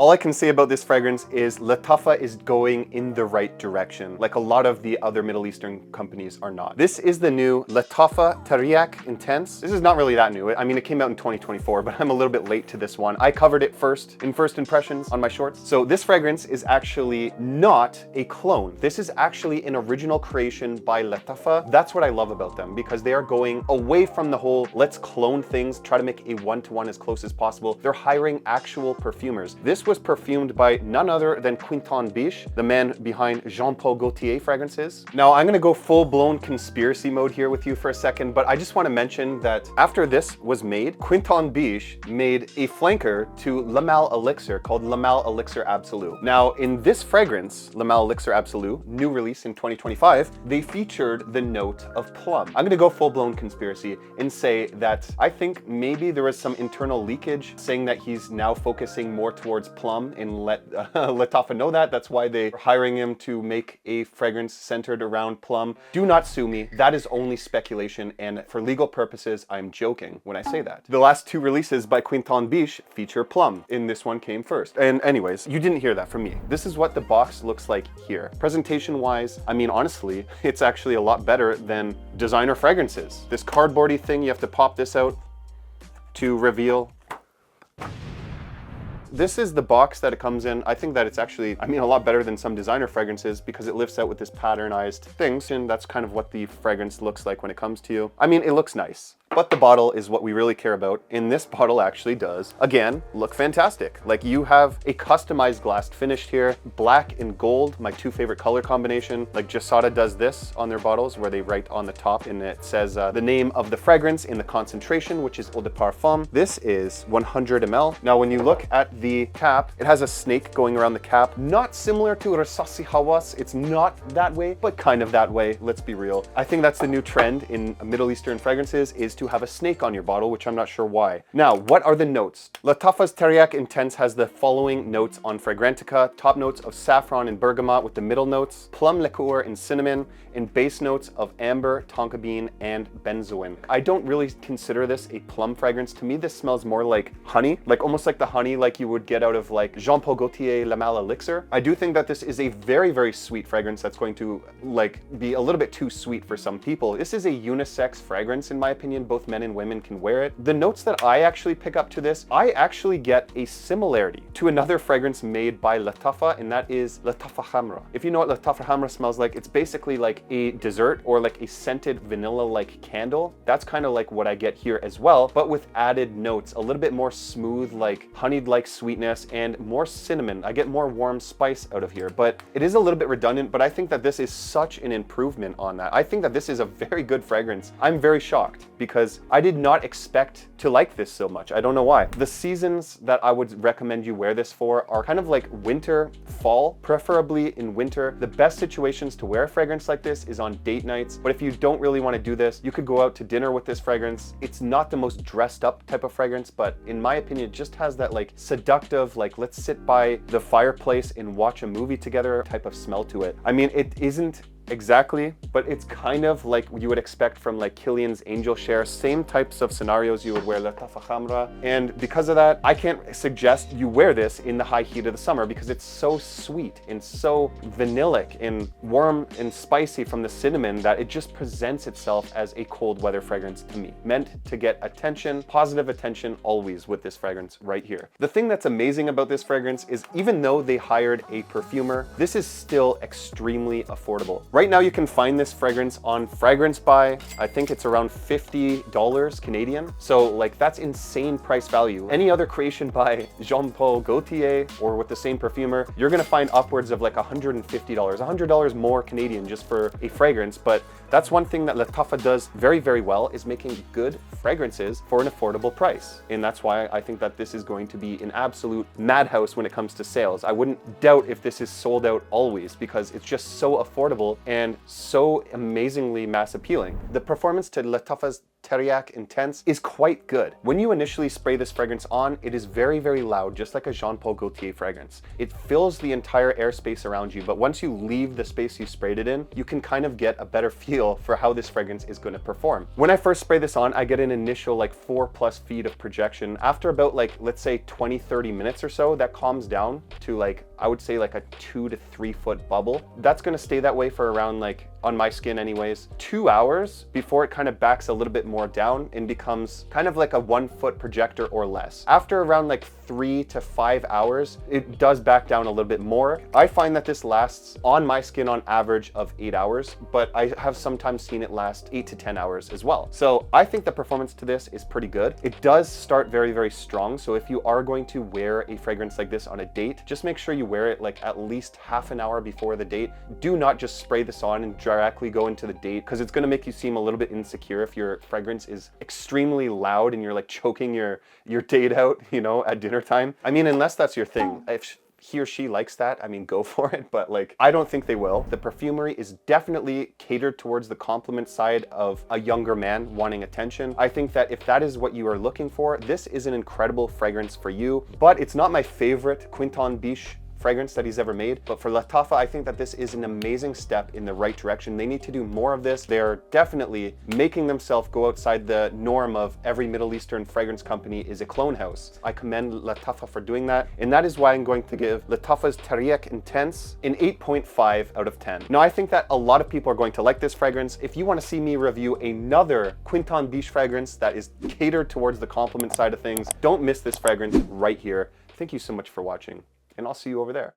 All I can say about this fragrance is Lattafa is going in the right direction, like a lot of the other Middle Eastern companies are not. This is the new Lattafa Teriaq Intense. This is not really that new. I mean, it came out in 2024, but I'm a little bit late to this one. I covered it first impressions on my shorts. So this fragrance is actually not a clone. This is actually an original creation by Lattafa. That's what I love about them, because they are going away from the whole let's clone things, try to make a one-to-one as close as possible. They're hiring actual perfumers. This was perfumed by none other than Quinton Biche, the man behind Jean-Paul Gaultier fragrances. Now I'm gonna go full-blown conspiracy mode here with you for a second, but I just want to mention that after this was made, Quinton Biche made a flanker to Le Mal Elixir called Le Mal Elixir Absolu. Now in this fragrance, Le Mal Elixir Absolu, new release in 2025, they featured the note of plum. I'm gonna go full-blown conspiracy and say that I think maybe there was some internal leakage saying that he's now focusing more towards plum and let Lattafa know that. That's why they're hiring him to make a fragrance centered around plum. Do not sue me. That is only speculation, and for legal purposes, I'm joking when I say that. The last two releases by Quinton Biche feature plum, and this one came first. And anyways, you didn't hear that from me. This is what the box looks like here. Presentation-wise, I mean, honestly, it's actually a lot better than designer fragrances. This cardboardy thing, you have to pop this out to reveal. This is the box that it comes in. I think that it's actually, I mean, a lot better than some designer fragrances because it lifts out with this patternized things, and that's kind of what the fragrance looks like when it comes to you. I mean, it looks nice. But the bottle is what we really care about, and this bottle actually does, again, look fantastic. Like, you have a customized glass finished here, black and gold, my two favorite color combination. Like Jasada does this on their bottles where they write on the top and it says the name of the fragrance in the concentration, which is Eau de Parfum. This is 100 ml. Now, when you look at the cap, it has a snake going around the cap, not similar to Rasasi Hawas. It's not that way, but kind of that way, let's be real. I think that's the new trend in Middle Eastern fragrances, is to have a snake on your bottle, which I'm not sure why. Now, what are the notes? Lattafa's Teriaq Intense has the following notes on Fragrantica. Top notes of saffron and bergamot with the middle notes, plum liqueur and cinnamon, and base notes of amber, tonka bean, and benzoin. I don't really consider this a plum fragrance. To me, this smells more like honey, like almost like the honey like you would get out of like Jean-Paul Gaultier Le Mal Elixir. I do think that this is a very, very sweet fragrance that's going to like be a little bit too sweet for some people. This is a unisex fragrance in my opinion. Both men and women can wear it. The notes that I actually pick up to this, I actually get a similarity to another fragrance made by Lattafa, and that is Lattafa Hamra. If you know what Lattafa Hamra smells like, it's basically like a dessert or like a scented vanilla-like candle. That's kind of like what I get here as well, but with added notes, a little bit more smooth, like honeyed-like sweetness and more cinnamon. I get more warm spice out of here, but it is a little bit redundant, but I think that this is such an improvement on that. I think that this is a very good fragrance. I'm very shocked because I did not expect to like this so much. I don't know why. The seasons that I would recommend you wear this for are kind of like winter, fall, preferably in winter. The best situations to wear a fragrance like this is on date nights, but if you don't really want to do this, you could go out to dinner with this fragrance. It's not the most dressed up type of fragrance, but in my opinion, it just has that like seductive, like let's sit by the fireplace and watch a movie together type of smell to it. I mean, it isn't exactly, but it's kind of like you would expect from like Kilian's Angel Share, same types of scenarios you would wear Lattafa Hamra. And because of that, I can't suggest you wear this in the high heat of the summer because it's so sweet and so vanillic and warm and spicy from the cinnamon that it just presents itself as a cold weather fragrance to me. Meant to get attention, positive attention always with this fragrance right here. The thing that's amazing about this fragrance is even though they hired a perfumer, this is still extremely affordable. Right now you can find this fragrance on Fragrance Buy. I think it's around $50 Canadian. So like that's insane price value. Any other creation by Jean-Paul Gaultier or with the same perfumer, you're gonna find upwards of like $150, $100 more Canadian just for a fragrance. But that's one thing that Lattafa does very, very well, is making good fragrances for an affordable price. And that's why I think that this is going to be an absolute madhouse when it comes to sales. I wouldn't doubt if this is sold out always because it's just so affordable and so amazingly mass appealing. The performance to Lattafa's Teriaq Intense is quite good. When you initially spray this fragrance on, it is very, very loud, just like a Jean Paul Gaultier fragrance. It fills the entire airspace around you, but once you leave the space you sprayed it in, you can kind of get a better feel for how this fragrance is going to perform. When I first spray this on, I get an initial like 4+ feet of projection. After about like, let's say 20-30 minutes or so, that calms down to like, I would say like a 2 to 3 foot bubble. That's going to stay that way for around, like, on my skin anyways, 2 hours before it kind of backs a little bit more down and becomes kind of like a 1 foot projector or less. After around like 3 to 5 hours, it does back down a little bit more. I find that this lasts on my skin on average of 8 hours, but I have sometimes seen it last 8 to 10 hours as well. So I think the performance to this is pretty good. It does start very, very strong. So if you are going to wear a fragrance like this on a date, just make sure you wear it like at least half an hour before the date. Do not just spray this on and directly go into the date, because it's going to make you seem a little bit insecure if your fragrance is extremely loud and you're like choking your date out, you know, at dinner time. I mean, unless that's your thing. If he or she likes that, I mean, go for it, but like, I don't think they will. The perfumery is definitely catered towards the compliment side of a younger man wanting attention. I think that if that is what you are looking for, this is an incredible fragrance for you, but it's not my favorite Quinton Biche fragrance that he's ever made. But for Lattafa, I think that this is an amazing step in the right direction. They need to do more of this. They're definitely making themselves go outside the norm of every Middle Eastern fragrance company is a clone house. I commend Lattafa for doing that, and that is why I'm going to give Lattafa's Teriaq Intense an 8.5 out of 10. Now, I think that a lot of people are going to like this fragrance. If you want to see me review another Quinton Biche fragrance that is catered towards the compliment side of things, don't miss this fragrance right here. Thank you so much for watching, and I'll see you over there.